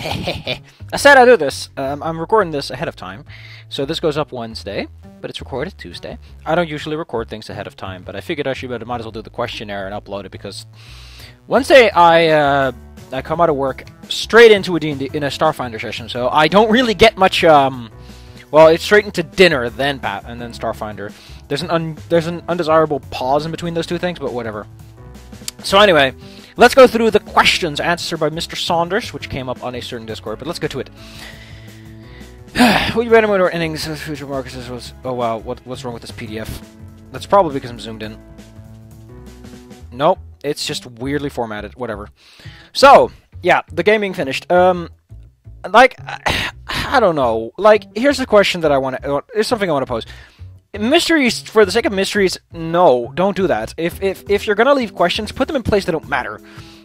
I said I'd do this. I'm recording this ahead of time, so this goes up Wednesday, but it's recorded Tuesday. I don't usually record things ahead of time, but I figured might as well do the questionnaire and upload it, because Wednesday I come out of work straight into a D&D in a Starfinder session, so I don't really get much. Well, it's straight into dinner, then Pat, and then Starfinder. There's an undesirable pause in between those two things, but whatever. So anyway, let's go through the questions answered by Mr. Saunders, which came up on a certain Discord, but let's go to it. Will you better move our innings? Future Marcus was... Oh wow, what's wrong with this PDF? That's probably because I'm zoomed in. Nope, it's just weirdly formatted, whatever. So, yeah, the game being finished. Like, I don't know. Like, here's the question that I want to... Here's something I want to pose. Mysteries, for the sake of mysteries, no, don't do that. If you're gonna leave questions, put them in place that don't matter.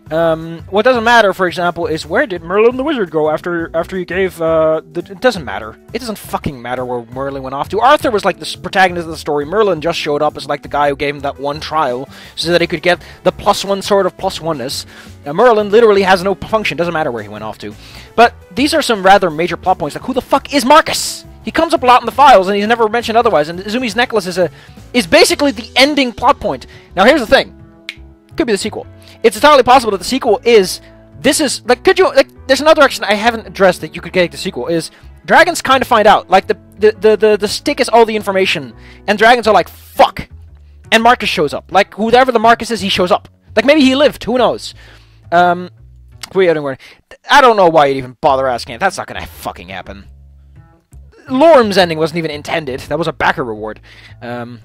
What doesn't matter, for example, is where did Merlin the Wizard go after you gave it doesn't matter. It doesn't fucking matter where Merlin went off to. Arthur was like the protagonist of the story. Merlin just showed up as like the guy who gave him that one trial so that he could get the +1 sort of +1ness. Merlin literally has no function. Doesn't matter where he went off to. But these are some rather major plot points. Like, who the fuck is Marcus? He comes up a lot in the files, and he's never mentioned otherwise. And Izumi's necklace is basically the ending plot point. Now, here's the thing: could be the sequel. It's entirely possible that the sequel is. This is like, could you like? There's another direction I haven't addressed that you could get the sequel is. Dragons kind of find out, like the stick is all the information, and dragons are like fuck, and Marcus shows up. Like whoever the Marcus is, he shows up. Like maybe he lived. Who knows? I don't know why you'd even bother asking it. That's not gonna fucking happen. Lorm's ending wasn't even intended. That was a backer reward. And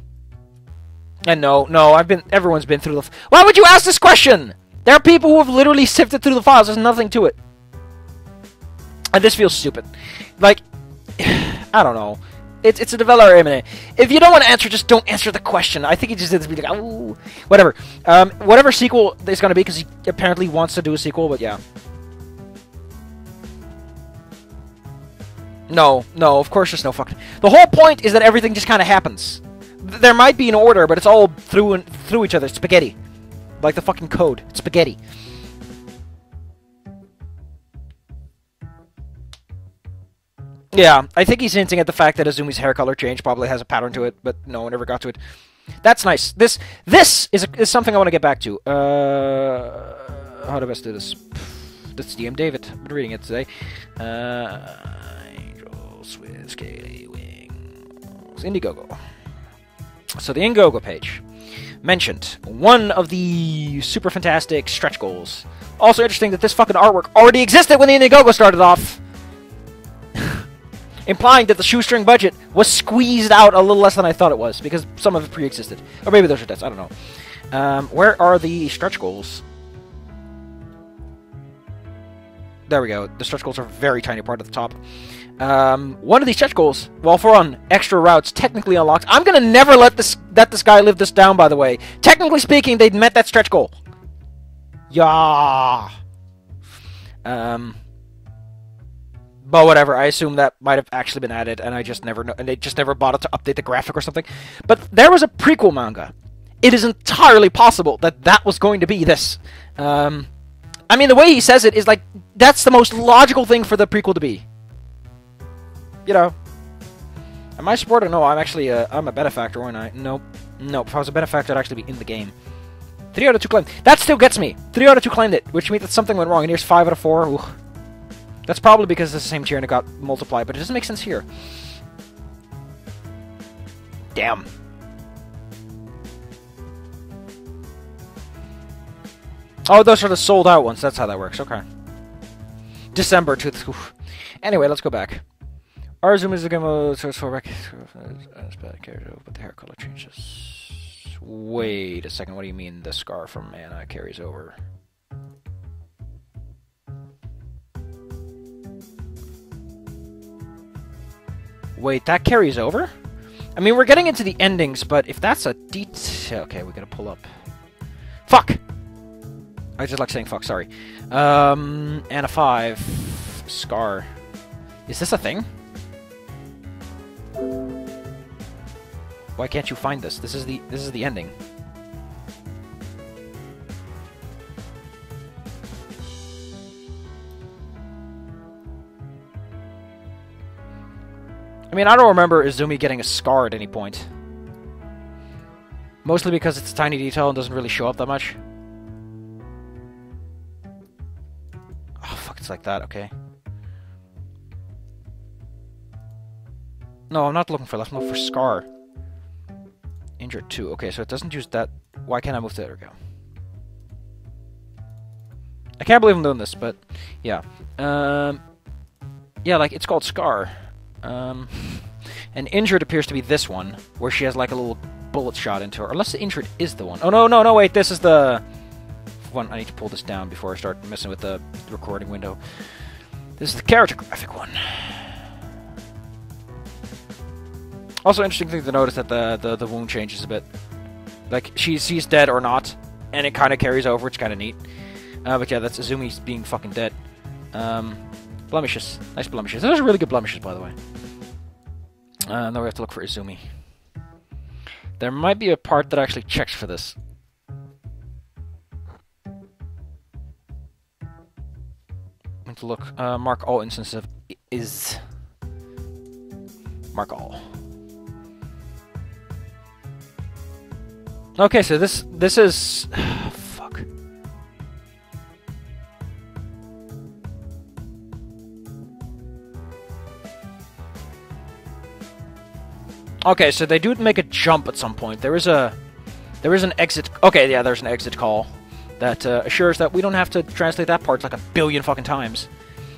no, everyone's been through the... Why would you ask this question? There are people who have literally sifted through the files. There's nothing to it. And this feels stupid. Like, I don't know. It's a developer imminent. If you don't want to answer, just don't answer the question. I think he just did this be like, oh, whatever. Whatever sequel is going to be, because he apparently wants to do a sequel, but yeah. No, of course there's no fucking... The whole point is that everything just kind of happens. There might be an order, but it's all through each other. It's spaghetti. Like the fucking code. It's spaghetti. Yeah, I think he's hinting at the fact that Izumi's hair color change probably has a pattern to it, but no one ever got to it. That's nice. This is something I want to get back to. How do I best do this? That's DM David. I've been reading it today. With Scaly wings. Indiegogo. So the Indiegogo page mentioned one of the super fantastic stretch goals. Also interesting that this fucking artwork already existed when the Indiegogo started off. Implying that the shoestring budget was squeezed out a little less than I thought it was, because some of it pre-existed. Or maybe those are tests, I don't know. Where are the stretch goals? There we go. The stretch goals are a very tiny part at the top. One of these stretch goals, while for on extra routes, technically unlocked. I'm gonna never let this guy live this down, by the way. Technically speaking, they'd met that stretch goal. Yeah. But whatever, I assume that might have actually been added, and I just never know, and they just never bothered to update the graphic or something. But there was a prequel manga. It is entirely possible that that was going to be this. I mean, the way he says it is like, that's the most logical thing for the prequel to be. You know, am I a supporter? No, I'm actually I'm a benefactor, aren't I? Nope. If I was a benefactor, I'd actually be in the game. 3 out of 2 claimed. That still gets me. 3 out of 2 claimed it, which means that something went wrong. And here's 5 out of 4. Ooh. That's probably because it's the same tier and it got multiplied, but it doesn't make sense here. Damn. Oh, those are the sold out ones. That's how that works. Okay. December 2. Anyway, let's go back. Arzum is the game of source for record, but the hair color changes. Wait a second, what do you mean the scar from Mana carries over? Wait, that carries over? I mean, we're getting into the endings, but if that's a detail... Okay, we gotta pull up. Fuck! I just like saying fuck, sorry. Ana 5. Scar. Is this a thing? Why can't you find this? This is the ending. I mean, I don't remember Izumi getting a scar at any point. Mostly because it's a tiny detail and doesn't really show up that much. Oh, fuck, it's like that, okay. No, I'm not looking for left, I'm looking for scar. Injured 2, okay, so it doesn't use that. Why can't I move to there we go? I can't believe I'm doing this, but yeah. Yeah, like, it's called Scar. And injured appears to be this one, where she has like a little bullet shot into her. Unless the injured is the one. Oh, no, wait, this is the one. I need to pull this down before I start messing with the recording window. This is the character graphic one. Also, interesting thing to notice that the wound changes a bit. Like, she's dead or not, and it kind of carries over, which is kind of neat. But yeah, that's Izumi's being fucking dead. Blemishes. Nice blemishes. Those are really good blemishes, by the way. Now we have to look for Izumi. There might be a part that actually checks for this. I need to look. Mark all instances of is. Mark all. Okay, so this is fuck. Okay, so they do make a jump at some point. There is an exit. Okay, yeah, there's an exit call that assures that we don't have to translate that part like a billion fucking times,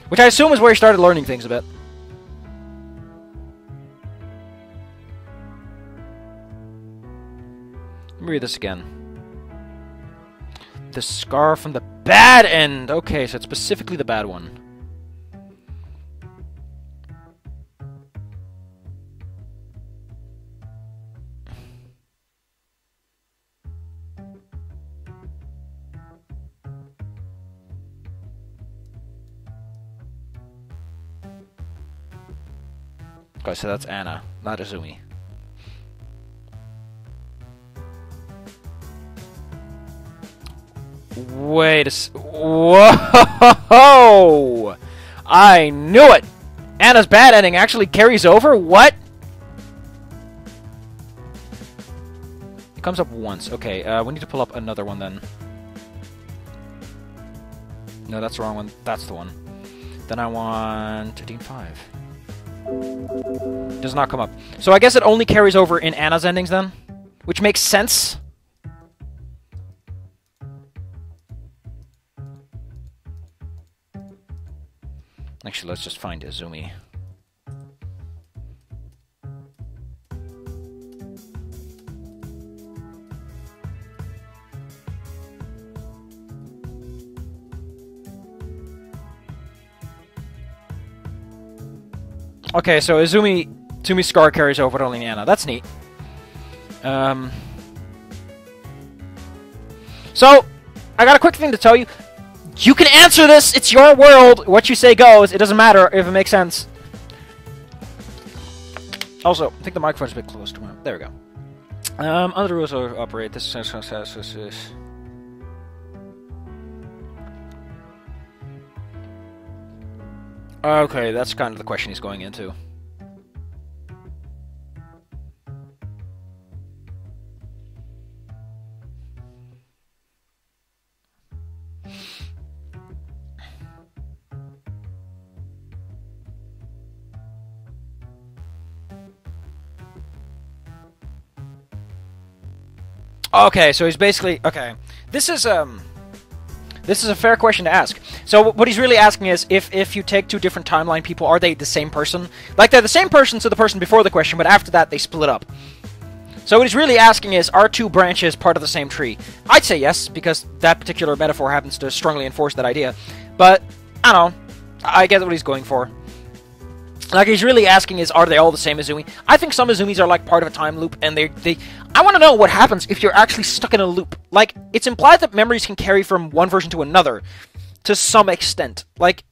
which I assume is where he started learning things a bit. Let me read this again. The scar from the bad end. Okay, so it's specifically the bad one. Okay, so that's Anna, not Izumi. Wait a Whoa! I knew it! Anna's bad ending actually carries over? What? It comes up once. Okay, we need to pull up another one then. No, that's the wrong one. That's the one. Then I want 5. Does not come up. So I guess it only carries over in Anna's endings then? Which makes sense. Actually, let's just find Izumi. Okay, so Izumi's scar carries over to only Anna. That's neat. So, I got a quick thing to tell you. You can answer this! It's your world! What you say goes. It doesn't matter if it makes sense. Also, I think the microphone's a bit close to him. There we go. Under the rules of operate, this is... Okay, that's kind of the question he's going into. Okay, so he's basically... Okay. This is a fair question to ask. So what he's really asking is, if you take two different timeline people, are they the same person? Like, they're the same person to the person before the question, but after that, they split up. So what he's really asking is, are two branches part of the same tree? I'd say yes, because that particular metaphor happens to strongly enforce that idea. But, I don't know. I get what he's going for. Like, he's really asking is, are they all the same Izumi? I think some Izumis are, like, part of a time loop, and I want to know what happens if you're actually stuck in a loop. Like, it's implied that memories can carry from one version to another, to some extent. Like,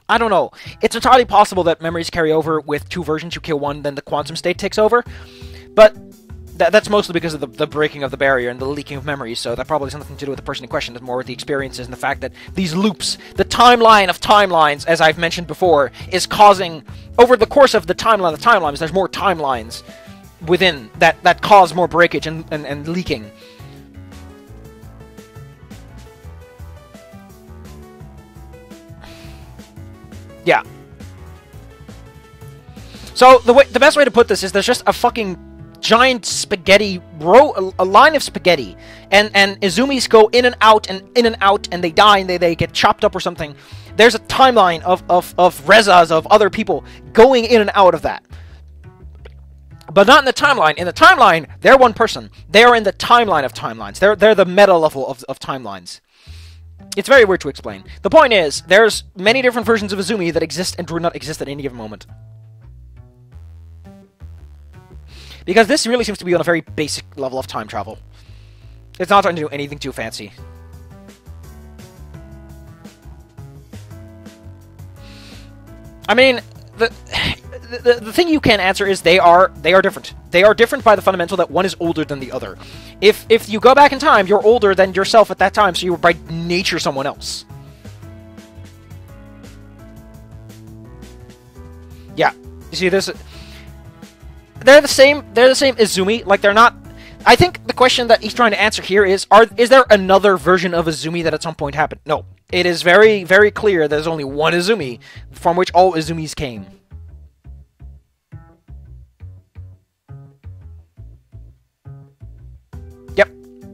I don't know. It's entirely possible that memories carry over with two versions. You kill one, then the quantum state takes over. But that's mostly because of the breaking of the barrier and the leaking of memories, so that probably has nothing to do with the person in question. It's more with the experiences and the fact that these loops, the timeline of timelines, as I've mentioned before, is causing, over the course of the timeline of timelines, there's more timelines within that cause more breakage and leaking. Yeah. So the best way to put this is there's just a fucking giant spaghetti a line of spaghetti, and Izumis go in and out, and they die, and they get chopped up or something. There's a timeline of Rezas, of other people going in and out of that. But not in the timeline. In the timeline, they're one person. They're in the timeline of timelines. They're the meta level of timelines. It's very weird to explain. The point is, there's many different versions of Izumi that exist and do not exist at any given moment. Because this really seems to be on a very basic level of time travel. It's not trying to do anything too fancy. I mean, the thing you can answer is they are different. They are different by the fundamental that one is older than the other. If you go back in time, you're older than yourself at that time, so you were by nature someone else. Yeah. You see this? They're the same Izumi. Like, they're not... I think the question that he's trying to answer here is there another version of Izumi that at some point happened? No. It is very, very clear there's only one Izumi from which all Izumis came. Yep.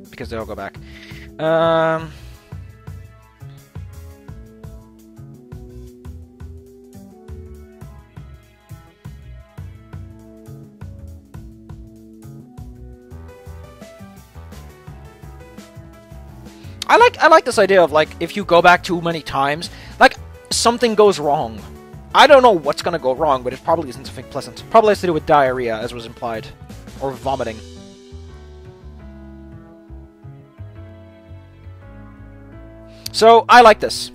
Because they all go back. I like this idea of, like, if you go back too many times, like, something goes wrong. I don't know what's gonna go wrong, but it probably isn't something pleasant. Probably has to do with diarrhea, as was implied. Or vomiting. So, I like this.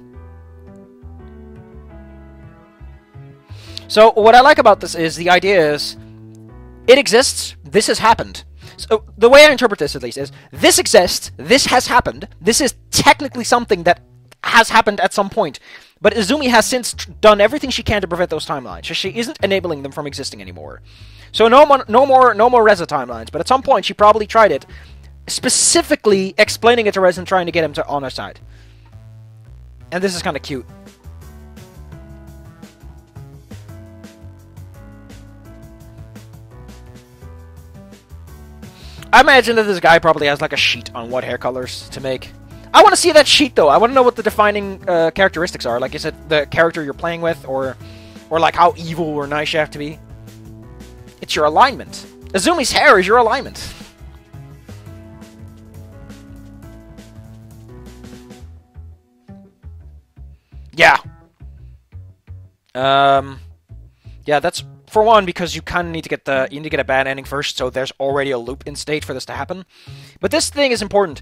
So, what I like about this is, the idea is, it exists, this has happened. So, the way I interpret this, at least, is, this exists, this has happened, this is technically something that has happened at some point, but Izumi has since done everything she can to prevent those timelines, so she isn't enabling them from existing anymore. So no more Reza timelines, but at some point she probably tried it, specifically explaining it to Reza and trying to get him on her side. And this is kind of cute. I imagine that this guy probably has like a sheet on what hair colors to make. I want to see that sheet though. I want to know what the defining characteristics are. Like, is it the character you're playing with, or like how evil or nice you have to be? It's your alignment. Izumi's hair is your alignment. Yeah. Yeah, that's for one because you kind of need to get a bad ending first, so there's already a loop in state for this to happen. But this thing is important.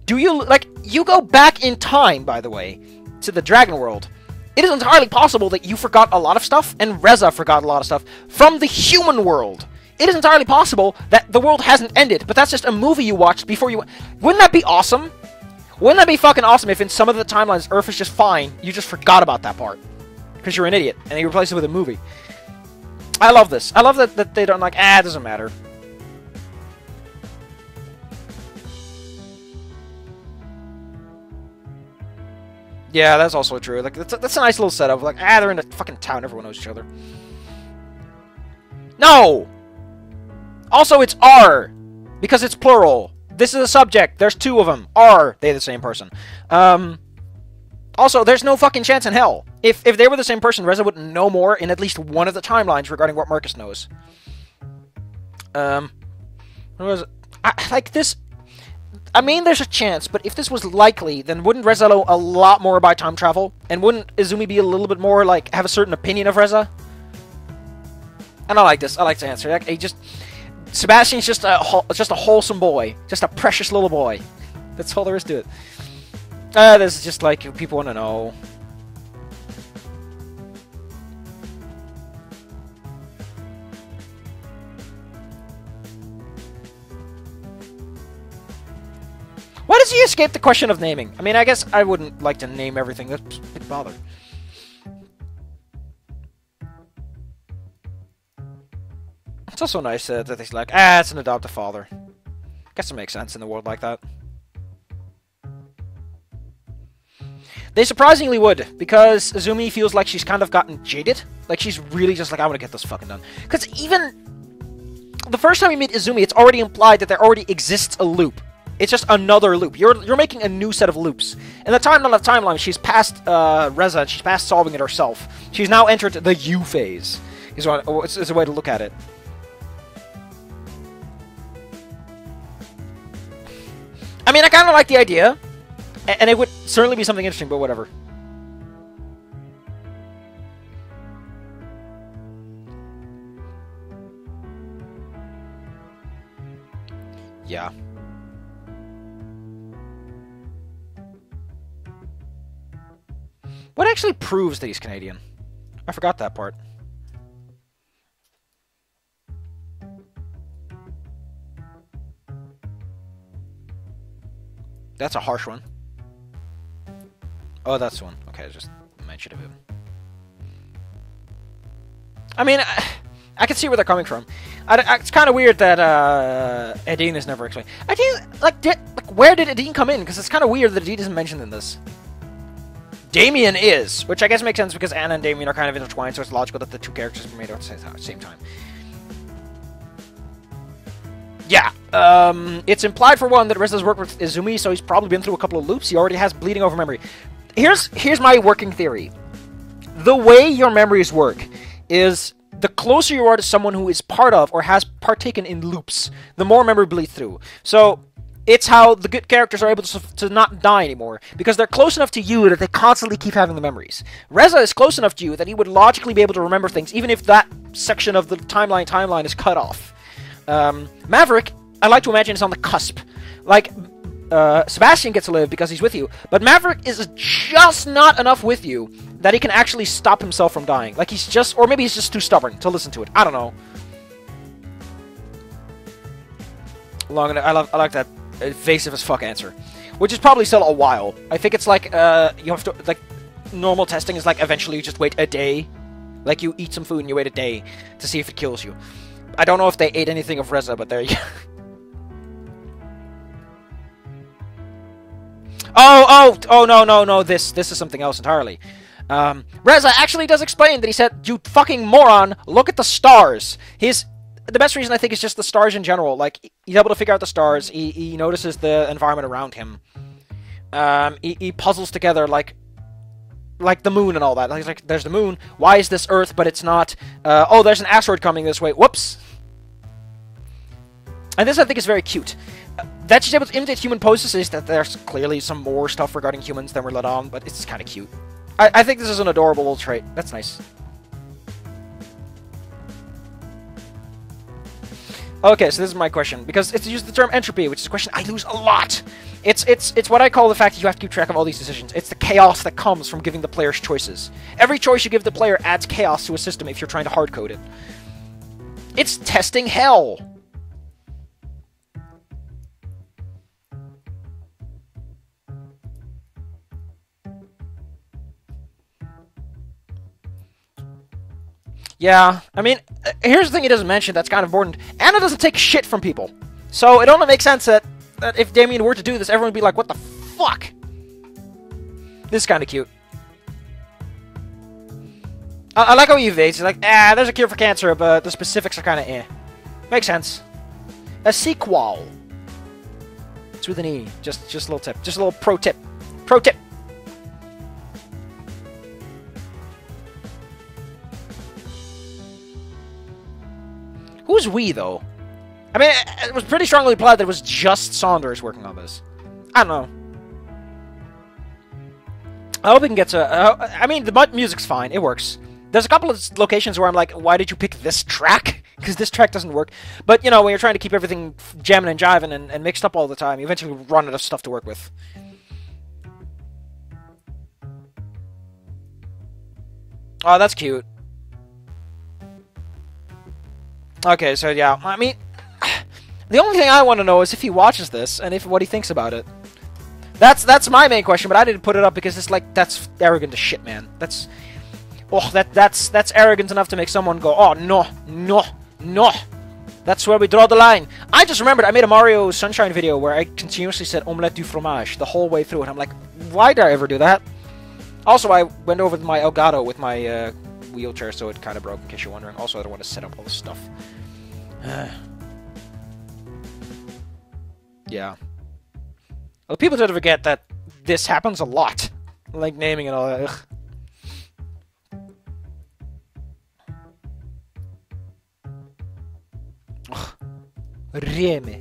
Do you you go back in time, by the way, to the Dragon World? It is entirely possible that you forgot a lot of stuff, and Reza forgot a lot of stuff from the human world. It is entirely possible that the world hasn't ended, but that's just a movie you watched before you... Wouldn't that be awesome? Wouldn't that be fucking awesome if in some of the timelines Earth is just fine, you just forgot about that part? Because you're an idiot, and you replace it with a movie. I love this. I love that they don't like, it doesn't matter. Yeah, that's also true. Like, that's a nice little setup. Like, they're in a fucking town. Everyone knows each other. No! Also, it's R. Because it's plural. This is a subject. There's two of them. Are they the same person? Also, there's no fucking chance in hell. If they were the same person, Reza would know more in at least one of the timelines regarding what Marcus knows. What was it? Like, this... I mean, there's a chance, but if this was likely, then wouldn't Reza know a lot more about time travel? And wouldn't Izumi be a little bit more, like, have a certain opinion of Reza? And I like this. I like the answer. Like, Sebastian's just a wholesome boy. Just a precious little boy. That's all there is to it. This is just, like, people want to know. escape the question of naming. I mean, I guess I wouldn't like to name everything. That's a big bother. It's also nice that he's like, it's an adoptive father. Guess it makes sense in a world like that. They surprisingly would, because Izumi feels like she's kind of gotten jaded. Like, she's really just like, I want to get this fucking done. Because even the first time you meet Izumi, it's already implied that there already exists a loop. It's just another loop. You're making a new set of loops. In the timeline, she's past Reza, and she's past solving it herself. She's now entered the U phase, is a way to look at it. I mean, I kind of like the idea, and it would certainly be something interesting, but whatever. Yeah. What actually proves that he's Canadian? I forgot that part. That's a harsh one. Oh, that's the one. Okay, just mention of him. I mean, I can see where they're coming from. It's kind of weird that Edine is never explained. Where did Edine come in? Because it's kind of weird that Edine isn't mentioned in this. Damien is, which I guess makes sense because Anna and Damien are kind of intertwined, so it's logical that the two characters were made at the same time. Yeah, it's implied for one that Reza's worked with Izumi, so he's probably been through a couple of loops. He already has bleeding over memory. Here's my working theory. The way your memories work is the closer you are to someone who is part of or has partaken in loops, the more memory bleeds through. So it's how the good characters are able to not die anymore, because they're close enough to you that they constantly keep having the memories. Reza is close enough to you that he would logically be able to remember things, even if that section of the timeline is cut off. Maverick, I like to imagine, is on the cusp. Like, Sebastian gets to live because he's with you, but Maverick is just not enough with you that he can actually stop himself from dying. Like, he's just, or maybe he's just too stubborn to listen to it. I don't know. I like that evasive as fuck answer, which is probably still a while. I think it's like, you have to, like, normal testing is like, eventually you just wait a day. Like, you eat some food and you wait a day to see if it kills you. I don't know if they ate anything of Reza, but there you go. Oh, no, this is something else entirely. Reza actually does explain that he said, you fucking moron, look at the stars. The best reason I think is just the stars in general. Like, he's able to figure out the stars, he notices the environment around him. He puzzles together, like the moon and all that. He's like, there's the moon, why is this Earth, but it's not? Oh, there's an asteroid coming this way, whoops. And this, I think, is very cute. That she's able to imitate human poses is that there's clearly some more stuff regarding humans than we're let on, but it's kind of cute. I think this is an adorable little trait. That's nice. Okay, so this is my question, because it's used the term entropy, which is a question I lose a lot. It's what I call the fact that you have to keep track of all these decisions. It's the chaos that comes from giving the players choices. Every choice you give the player adds chaos to a system if you're trying to hardcode it. It's testing hell. Yeah, I mean, here's the thing he doesn't mention that's kind of important. Anna doesn't take shit from people. So it only makes sense that if Damien were to do this, everyone would be like, what the fuck? This is kind of cute. I like how he evades. He's like, there's a cure for cancer, but the specifics are kind of eh. Makes sense. A sequel. It's with an E. Just a little tip. Just a little pro tip. Pro tip. Who's we, though? I mean, it was pretty strongly implied that it was just Saunders working on this. I don't know. I hope we can get to... I mean, the music's fine. It works. There's a couple of locations where I'm like, why did you pick this track? Because this track doesn't work. But, you know, when you're trying to keep everything jamming and jiving and mixed up all the time, you eventually run out of stuff to work with. Oh, that's cute. Okay, so yeah, I mean, the only thing I want to know is if he watches this and what he thinks about it. That's my main question, but I didn't put it up because it's like, that's arrogant as shit, man. That's arrogant enough to make someone go, oh, no, no, no. That's where we draw the line. I just remembered I made a Mario Sunshine video where I continuously said omelette du fromage the whole way through, and I'm like, why did I ever do that? Also, I went over to my Elgato with my wheelchair, so it kind of broke, in case you're wondering. Also, I don't want to set up all this stuff. Yeah. Well, people tend to forget that this happens a lot. Like naming and all that. Ugh. Reme.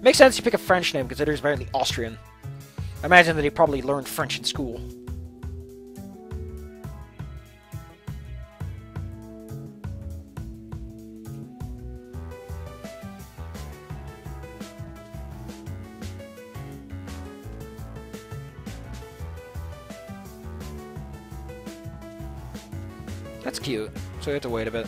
Makes sense you pick a French name, considering he's apparently Austrian. I imagine that he probably learned French in school. That's cute, so you have to wait a bit.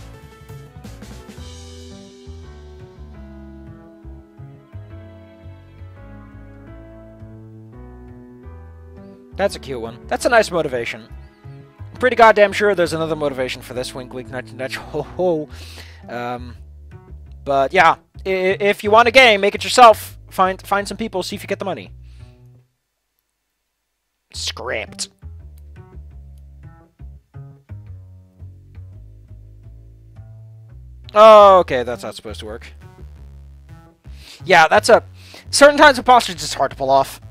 That's a cute one. That's a nice motivation. I'm pretty goddamn sure there's another motivation for this. Wink, wink, nudge, nudge, ho, ho. But yeah, if you want a game, make it yourself. Find some people, see if you get the money. Script. Oh, okay, that's not supposed to work. Yeah, that's a... Certain times of posture is just hard to pull off.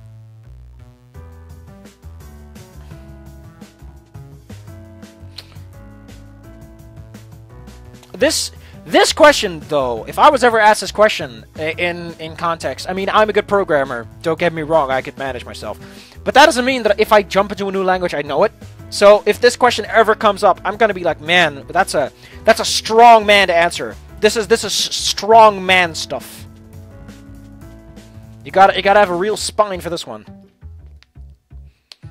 This question, though, if I was ever asked this question in context, I mean, I'm a good programmer, don't get me wrong, I could manage myself. But that doesn't mean that if I jump into a new language, I know it. So if this question ever comes up, I'm gonna be like, man, that's a strong man to answer. This is strong man stuff. You gotta have a real spine for this one.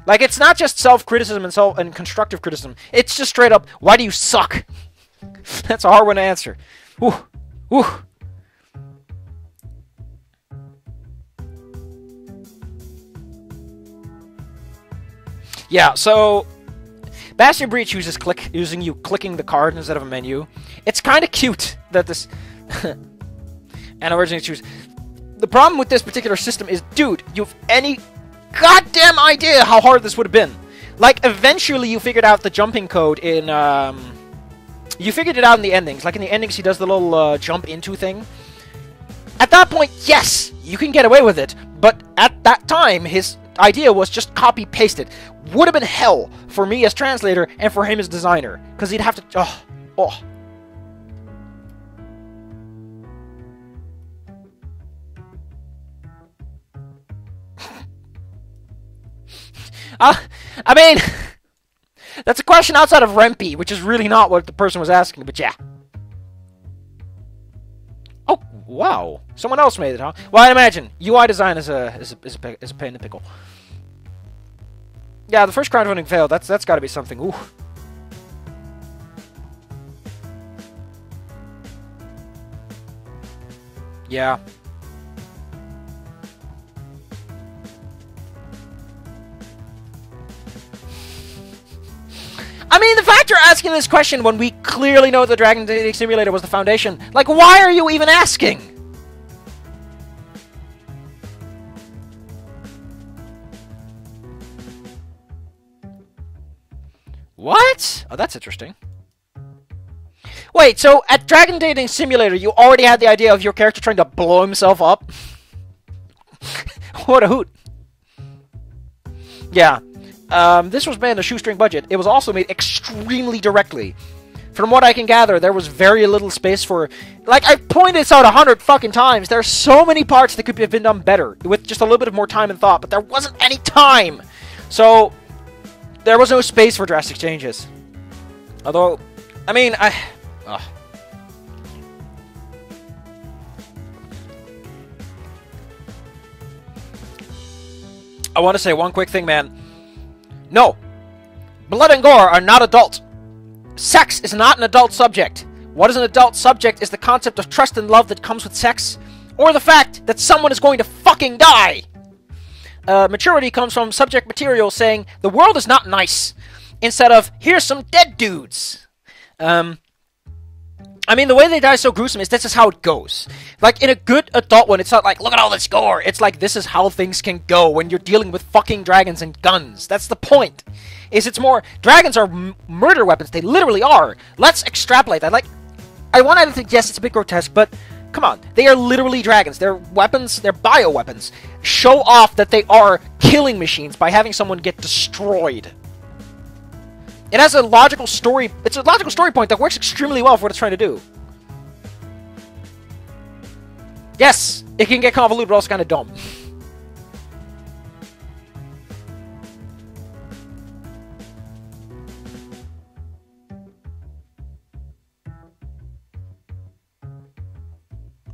Like, it's not just self-criticism and constructive criticism. It's just straight up, why do you suck? That's a hard one to answer. Whew. Whew. Yeah, so Bastion Breach uses using you clicking the card instead of a menu. It's kind of cute that this and originally choose. The problem with this particular system is, dude, you have any goddamn idea how hard this would have been? Like, eventually you figured out the jumping code in you figured it out in the endings. Like in the endings, he does the little jump into thing. At that point, yes, you can get away with it. But at that time, his idea was just copy-paste it. Would have been hell for me as translator and for him as designer. Because he'd have to... Oh. I mean... That's a question outside of Rempe, which is really not what the person was asking, but yeah. Oh, wow. Someone else made it, huh? Well, I'd imagine. UI design is a pain in the pickle. Yeah, the first crowdfunding failed. That's got to be something. Ooh. Yeah. I mean, the fact you're asking this question when we clearly know the Dragon Dating Simulator was the foundation, like, why are you even asking? What? Oh, that's interesting. Wait, so at Dragon Dating Simulator, you already had the idea of your character trying to blow himself up? What a hoot. Yeah. This was made on a shoestring budget. It was also made extremely directly. From what I can gather, there was very little space for... Like, I've pointed this out 100 fucking times. There are so many parts that could have been done better, with just a little bit of more time and thought, but there wasn't any time! So, there was no space for drastic changes. Although, I mean, I want to say one quick thing, man. No! Blood and gore are not adult. Sex is not an adult subject. What is an adult subject is the concept of trust and love that comes with sex, or the fact that someone is going to fucking die! maturity comes from subject material saying the world is not nice, instead of here's some dead dudes. I mean, the way they die is so gruesome is this is how it goes. Like, in a good adult one, it's not like, look at all this gore. It's like, this is how things can go when you're dealing with fucking dragons and guns. That's the point. It's more, dragons are murder weapons. They literally are. Let's extrapolate that. Like, I want to think, yes, it's a bit grotesque, but come on. They are literally dragons. They're weapons. They're bioweapons. Show off that they are killing machines by having someone get destroyed. It has a logical story. It's a logical story point that works extremely well for what it's trying to do. Yes, it can get convoluted, but also kind of dumb.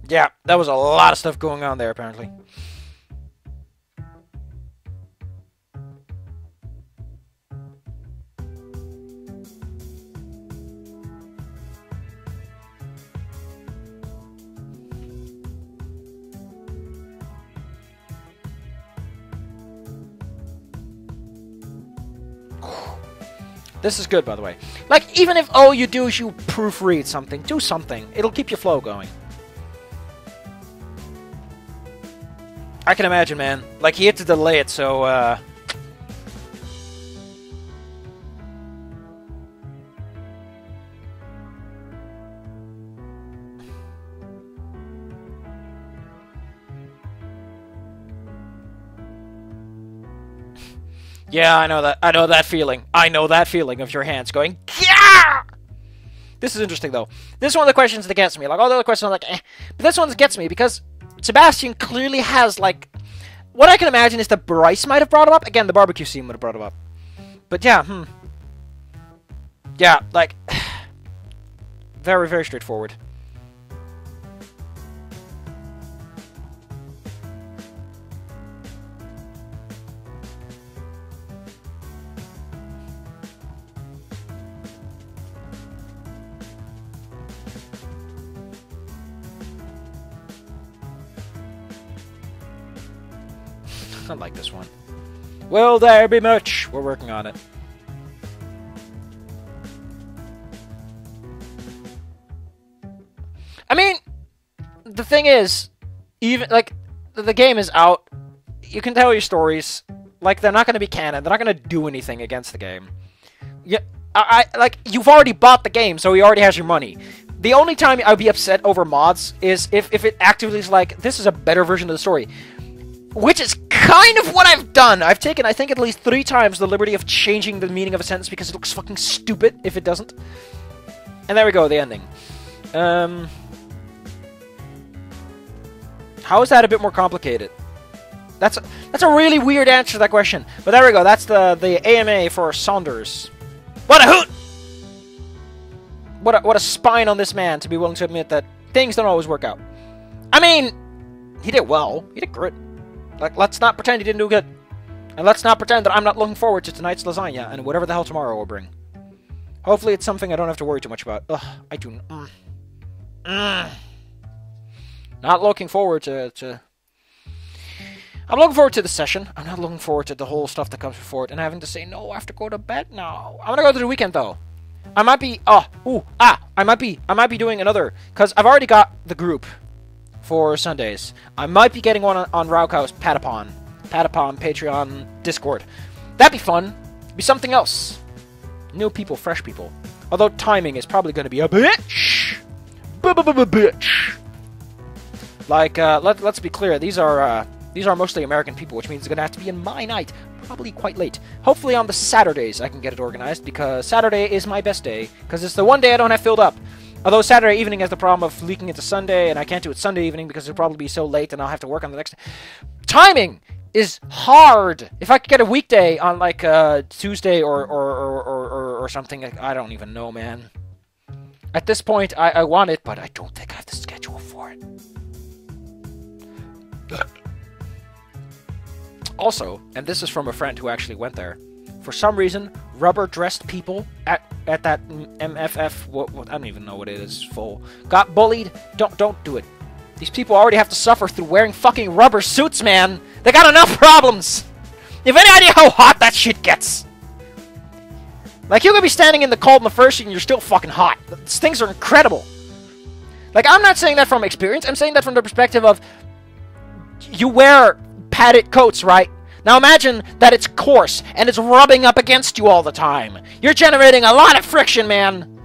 Yeah, that was a lot of stuff going on there, apparently. This is good, by the way. Like, even if all you do is you proofread something, do something. It'll keep your flow going. I can imagine, man. Like, he had to delay it, so, Yeah, I know that. I know that feeling. I know that feeling of your hands going, yeah! This is interesting, though. This is one of the questions that gets me. Like, all the other questions are like, eh. But this one gets me, because Sebastian clearly has, like... What I can imagine is that Bryce might have brought him up. Again, the barbecue scene would have brought him up. But yeah, Yeah, like... Very, very straightforward. I like this one. Will there be much? We're working on it. I mean, the thing is, even, like, the game is out. You can tell your stories. Like, they're not going to be canon. They're not going to do anything against the game. Yeah, like, you've already bought the game, so he already has your money. The only time I'd be upset over mods is if it actively is like, this is a better version of the story. Which is kind of what I've done. I've taken, I think, at least 3 times the liberty of changing the meaning of a sentence because it looks fucking stupid if it doesn't. And there we go, the ending. How is that a bit more complicated? That's a really weird answer to that question. But there we go, that's the AMA for Saunders. What a hoot! What a spine on this man to be willing to admit that things don't always work out. I mean, he did well. He did great. Like, let's not pretend he didn't do good. And let's not pretend that I'm not looking forward to tonight's lasagna and whatever the hell tomorrow will bring. Hopefully it's something I don't have to worry too much about. Ugh, I do... Not looking forward to... I'm looking forward to the session. I'm not looking forward to the whole stuff that comes before it and having to say, no, I have to go to bed now. I'm gonna go to the weekend, though. I might be... I might be doing another... Because I've already got the group for Sundays. I might be getting one on Raukhouse Patapon, Patreon, Discord. That'd be fun. Be something else. New people, fresh people. Although timing is probably going to be a bitch. Bitch. Like, let's be clear. These are mostly American people, which means it's going to have to be in my night. Probably quite late. Hopefully on the Saturdays I can get it organized, because Saturday is my best day, because it's the one day I don't have filled up. Although Saturday evening has the problem of leaking into Sunday, and I can't do it Sunday evening because it'll probably be so late and I'll have to work on the next day. Timing is hard! If I could get a weekday on, like, Tuesday or something, I don't even know, man. At this point, I want it, but I don't think I have the schedule for it. Also, and this is from a friend who actually went there, for some reason, rubber-dressed people at that MFF, I don't even know what it is, full, got bullied. Don't do it. These people already have to suffer through wearing fucking rubber suits, man. They got enough problems! You have any idea how hot that shit gets? Like, you could be standing in the cold in the first and you're still fucking hot. These things are incredible. Like, I'm not saying that from experience. I'm saying that from the perspective of... You wear padded coats, right? Now imagine that it's coarse and it's rubbing up against you all the time. You're generating a lot of friction, man.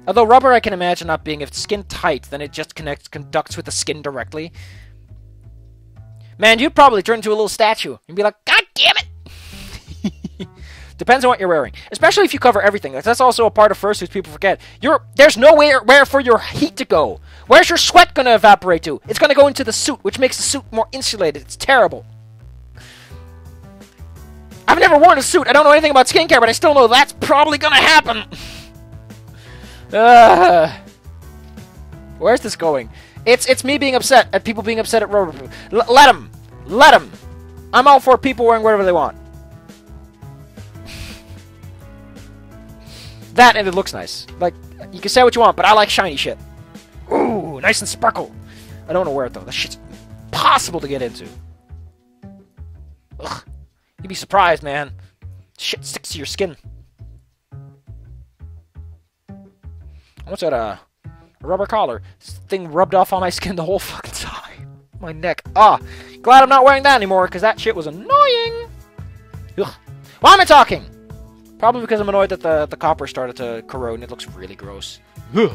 Although rubber, I can imagine not being... If it's skin tight, then it just conducts with the skin directly. Man, you'd probably turn into a little statue and be like, God damn it! Depends on what you're wearing. Especially if you cover everything. That's also a part of fursuits people forget. There's nowhere for your heat to go. Where's your sweat going to evaporate to? It's going to go into the suit, which makes the suit more insulated. It's terrible. I've never worn a suit. I don't know anything about skincare, but I still know that's probably going to happen. Where's this going? It's me being upset at people being upset at rubber. Let them. Let them. I'm all for people wearing whatever they want. That and it looks nice. Like, you can say what you want, but I like shiny shit. Ooh, nice and sparkle. I don't want to wear it, though. That shit's impossible to get into. Ugh. You'd be surprised, man. Shit sticks to your skin. What's that, a rubber collar? This thing rubbed off on my skin the whole fucking time. My neck. Ah, glad I'm not wearing that anymore, because that shit was annoying. Ugh. Why am I talking? Probably because I'm annoyed that the copper started to corrode and it looks really gross. Ugh.